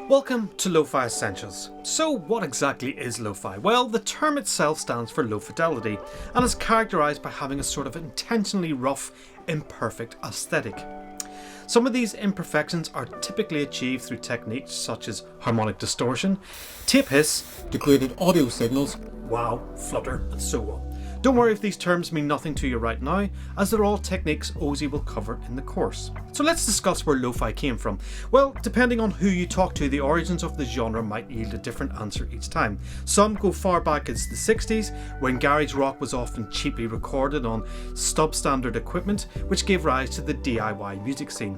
Welcome to Lo-Fi Essentials. So what exactly is lo-fi? Well, the term itself stands for low fidelity and is characterised by having a sort of intentionally rough, imperfect aesthetic. Some of these imperfections are typically achieved through techniques such as harmonic distortion, tape hiss, degraded audio signals, wow, flutter, and so on. Don't worry if these terms mean nothing to you right now, as they're all techniques Owsey will cover in the course. So let's discuss where lo-fi came from. Well, depending on who you talk to, the origins of the genre might yield a different answer each time. Some go far back as the 60s, when garage rock was often cheaply recorded on substandard equipment, which gave rise to the DIY music scene.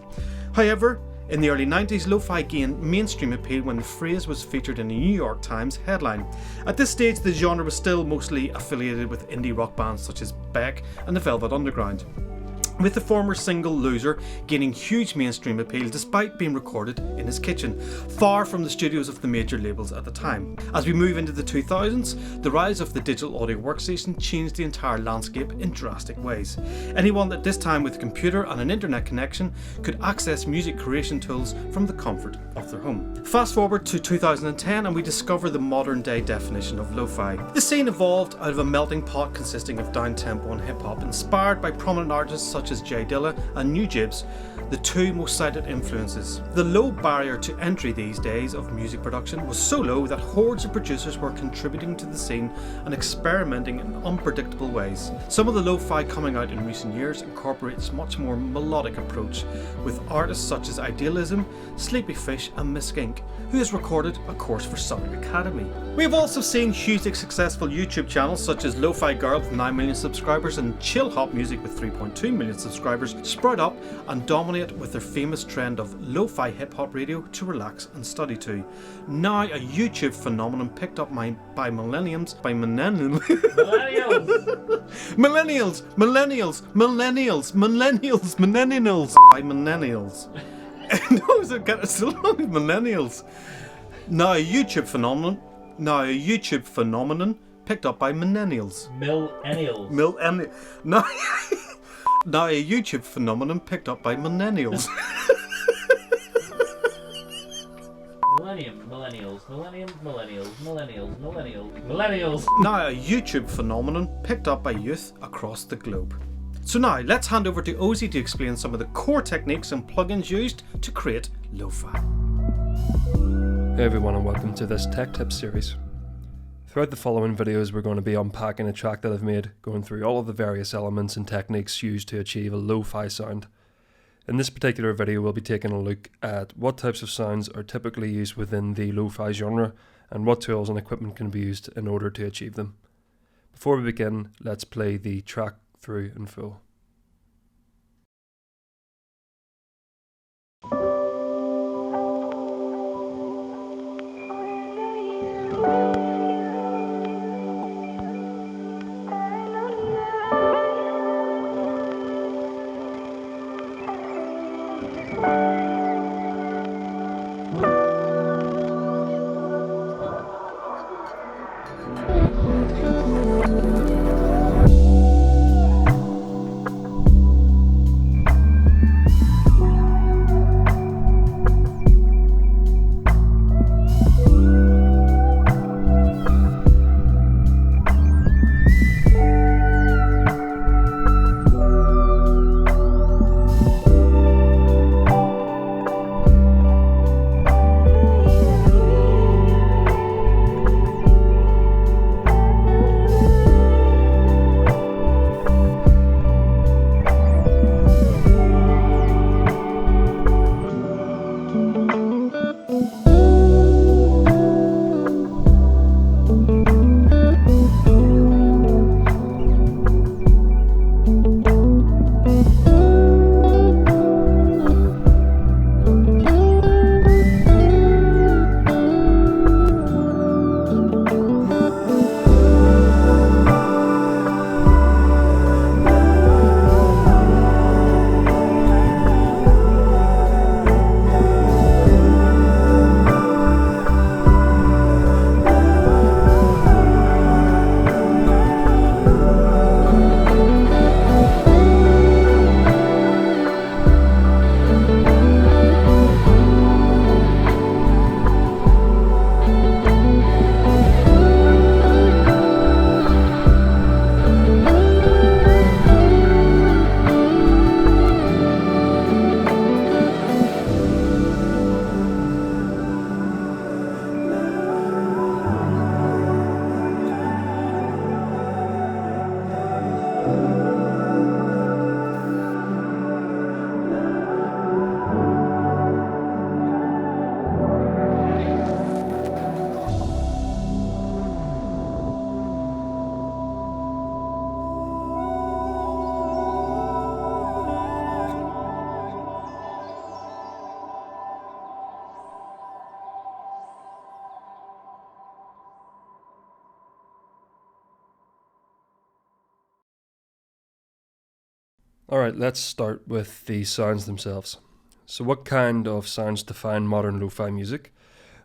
However, in the early 90s, lo-fi gained mainstream appeal when the phrase was featured in a New York Times headline. At this stage, the genre was still mostly affiliated with indie rock bands such as Beck and the Velvet Underground, with the former single Loser gaining huge mainstream appeal despite being recorded in his kitchen, far from the studios of the major labels at the time. As we move into the 2000s, the rise of the digital audio workstation changed the entire landscape in drastic ways. Anyone at this time with a computer and an internet connection could access music creation tools from the comfort of their home. Fast forward to 2010 and we discover the modern day definition of lo-fi. The scene evolved out of a melting pot consisting of downtempo and hip-hop, inspired by prominent artists such as J Dilla and New Jibs, the two most cited influences. The low barrier to entry these days of music production was so low that hordes of producers were contributing to the scene and experimenting in unpredictable ways. Some of the lo-fi coming out in recent years incorporates much more melodic approach, with artists such as Idealism, Sleepy Fish and Miss Ink, who has recorded a course for Sonic Academy. We have also seen hugely successful YouTube channels such as Lo-Fi Girl with 9 million subscribers and Chill Hop Music with 3.2 million subscribers sprout up and dominate with their famous trend of lo-fi hip-hop radio to relax and study to. Now a YouTube phenomenon picked up by millennials by millennials by millennials. No, it's still wrong with millennials. Now a YouTube phenomenon picked up by millennials. Now a YouTube phenomenon picked up by millennials. Millennials. Now a YouTube phenomenon picked up by youth across the globe. So now let's hand over to Owsey to explain some of the core techniques and plugins used to create lo-fi. Hey everyone, and welcome to this Tech Tips series. Throughout the following videos we're going to be unpacking a track that I've made, going through all of the various elements and techniques used to achieve a lo-fi sound. In this particular video we'll be taking a look at what types of sounds are typically used within the lo-fi genre and what tools and equipment can be used in order to achieve them. Before we begin, let's play the track through in full. Alright, let's start with the sounds themselves. So what kind of sounds define modern lo-fi music?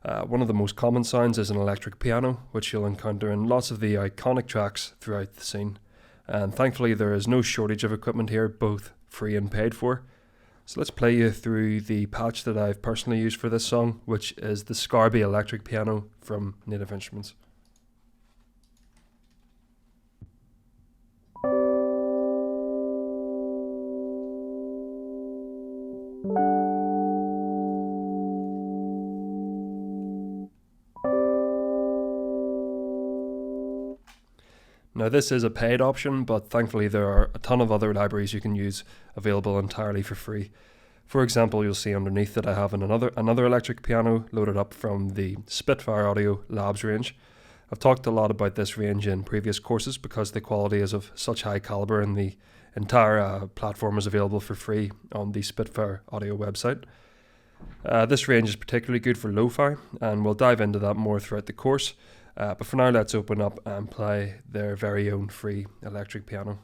One of the most common sounds is an electric piano, which you'll encounter in lots of the iconic tracks throughout the scene. And thankfully there is no shortage of equipment here, both free and paid for. So let's play you through the patch that I've personally used for this song, which is the Scarby electric piano from Native Instruments. Now this is a paid option, but thankfully there are a ton of other libraries you can use available entirely for free. For example, you'll see underneath that I have another electric piano loaded up from the Spitfire Audio Labs range. I've talked a lot about this range in previous courses because the quality is of such high caliber and the entire platform is available for free on the Spitfire Audio website. This range is particularly good for lo-fi, and we'll dive into that more throughout the course. But for now, let's open up and play their very own free electric piano.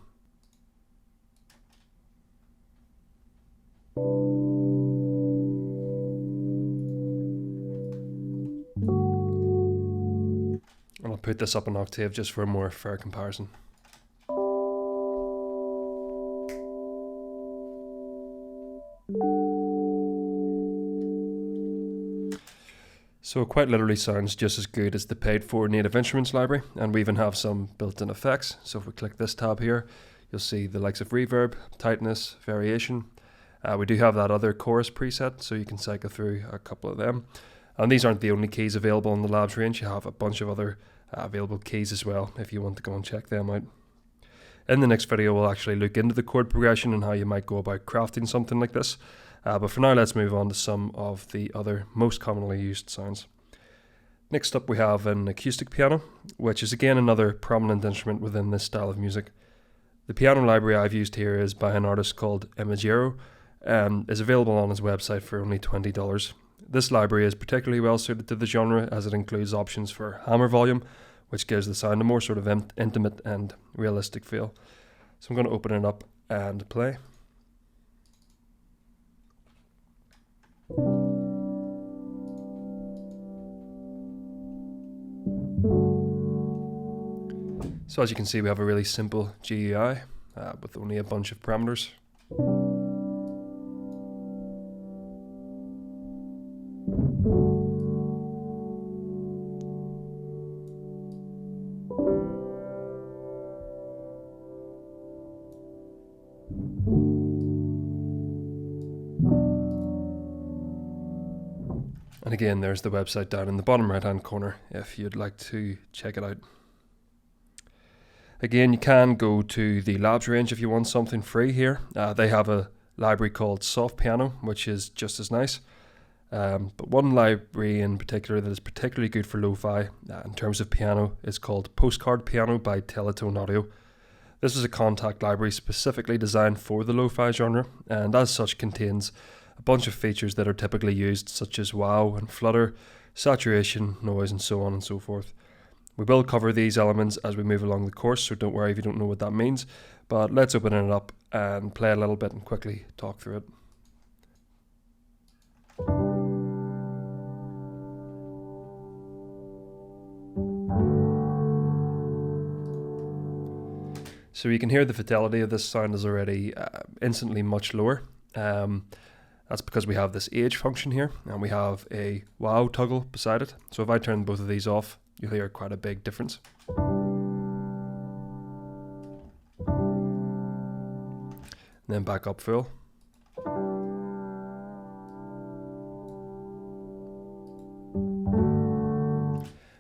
And I'll put this up an octave just for a more fair comparison. So it quite literally sounds just as good as the paid for Native Instruments library, and we even have some built-in effects. So if we click this tab here, you'll see the likes of reverb, tightness, variation. We do have that other chorus preset, so you can cycle through a couple of them. And these aren't the only keys available in the Labs range. You have a bunch of other available keys as well if you want to go and check them out. In the next video, we'll actually look into the chord progression and how you might go about crafting something like this. But for now, let's move on to some of the other most commonly used sounds. Next up, we have an acoustic piano, which is again another prominent instrument within this style of music. The piano library I've used here is by an artist called Imagero, and is available on his website for only $20. This library is particularly well suited to the genre as it includes options for hammer volume, which gives the sound a more sort of intimate and realistic feel. So I'm going to open it up and play. So as you can see, we have a really simple GUI with only a bunch of parameters. And again, there's the website down in the bottom right hand corner if you'd like to check it out. Again, you can go to the Labs range if you want something free here. They have a library called Soft Piano, which is just as nice. But one library in particular that is particularly good for lo-fi in terms of piano is called Postcard Piano by Teletone Audio. This is a contact library specifically designed for the lo-fi genre, and as such contains a bunch of features that are typically used, such as wow and flutter, saturation, noise, and so on and so forth. We will cover these elements as we move along the course, so don't worry if you don't know what that means, but let's open it up and play a little bit and quickly talk through it. So you can hear the fidelity of this sound is already instantly much lower. That's because we have this age function here, and we have a wow toggle beside it. So if I turn both of these off, you'll hear quite a big difference. And then back up full.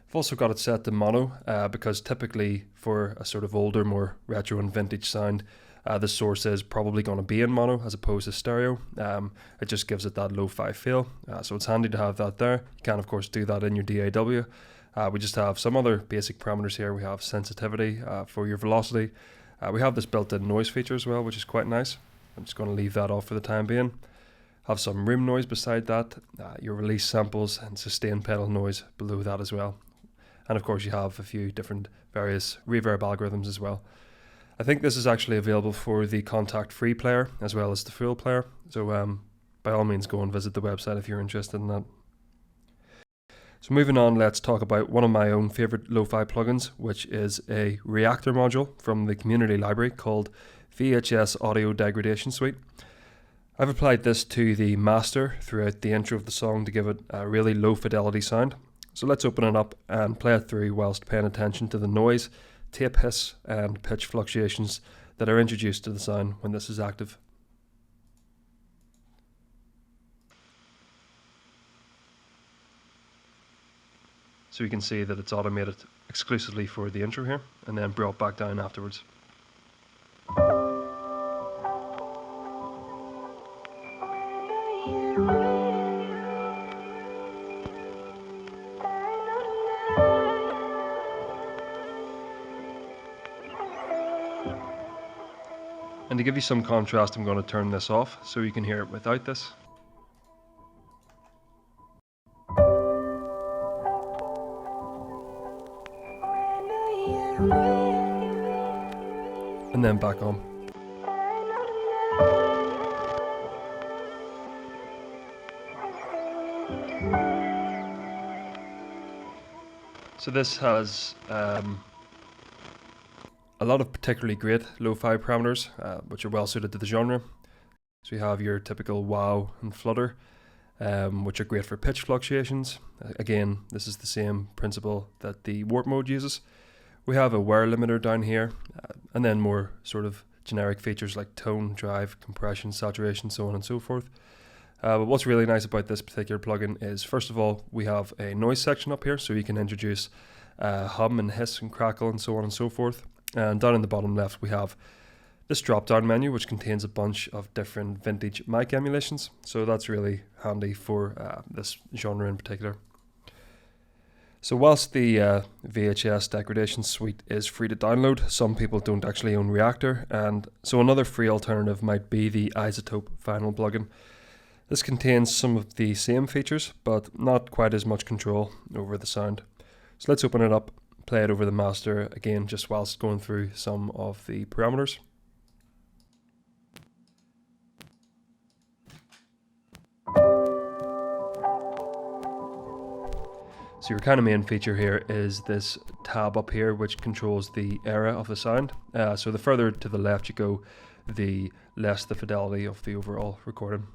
I've also got it set to mono because typically for a sort of older, more retro and vintage sound, the source is probably going to be in mono as opposed to stereo. It just gives it that lo-fi feel, so it's handy to have that there. You can of course do that in your DAW. We just have some other basic parameters here. We have sensitivity for your velocity. We have this built-in noise feature as well, which is quite nice. I'm just going to leave that off for the time being. Have some room noise beside that, your release samples and sustain pedal noise below that as well. And of course you have a few different various reverb algorithms as well. I think this is actually available for the contact-free player as well as the full player, so by all means go and visit the website if you're interested in that. So moving on, let's talk about one of my own favourite lo-fi plugins, which is a reactor module from the community library called VHS Audio Degradation Suite. I've applied this to the master throughout the intro of the song to give it a really low fidelity sound. So let's open it up and play it through whilst paying attention to the noise, tape hiss and pitch fluctuations that are introduced to the sound when this is active. So you can see that it's automated exclusively for the intro here and then brought back down afterwards. And to give you some contrast, I'm going to turn this off so you can hear it without this. And then back on. So this has a lot of particularly great lo-fi parameters, which are well suited to the genre. So you have your typical wow and flutter, which are great for pitch fluctuations. Again, this is the same principle that the warp mode uses. We have a wear limiter down here, and then more sort of generic features like tone, drive, compression, saturation, so on and so forth. But what's really nice about this particular plugin is, first of all, we have a noise section up here, so you can introduce hum and hiss and crackle and so on and so forth. And down in the bottom left we have this drop down menu, which contains a bunch of different vintage mic emulations, so that's really handy for this genre in particular. So whilst the VHS Degradation Suite is free to download, some people don't actually own Reactor, and so another free alternative might be the iZotope Final plugin. This contains some of the same features, but not quite as much control over the sound. So let's open it up, play it over the master again, just whilst going through some of the parameters. So your kind of main feature here is this tab up here, which controls the era of the sound. So the further to the left you go, the less the fidelity of the overall recording.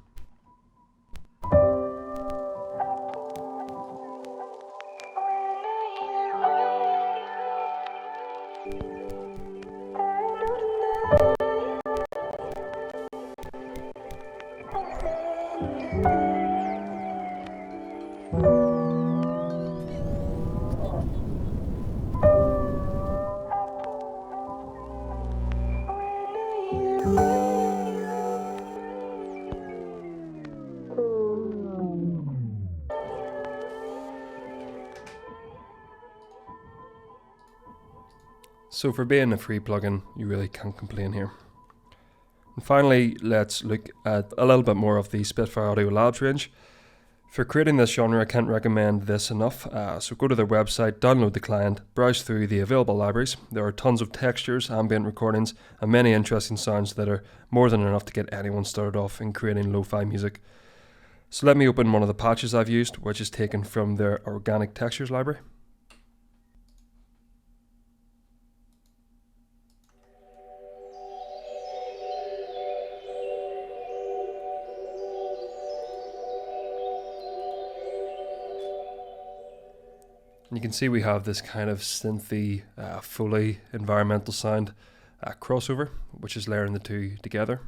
So for being a free plugin, you really can't complain here. And finally, let's look at a little bit more of the Spitfire Audio Labs range. For creating this genre, I can't recommend this enough. So go to their website, download the client, browse through the available libraries. There are tons of textures, ambient recordings, and many interesting sounds that are more than enough to get anyone started off in creating lo-fi music. So let me open one of the patches I've used, which is taken from their organic textures library. And you can see we have this kind of synthy, Foley environmental sound crossover, which is layering the two together.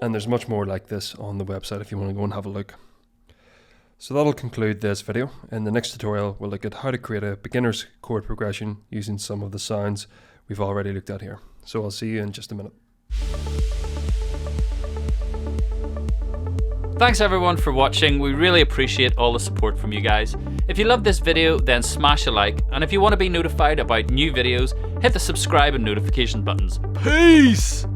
And there's much more like this on the website if you want to go and have a look. So that'll conclude this video. In the next tutorial, we'll look at how to create a beginner's chord progression using some of the sounds we've already looked at here. So I'll see you in just a minute. Thanks everyone for watching. We really appreciate all the support from you guys. If you love this video, then smash a like, and if you want to be notified about new videos, hit the subscribe and notification buttons. Peace!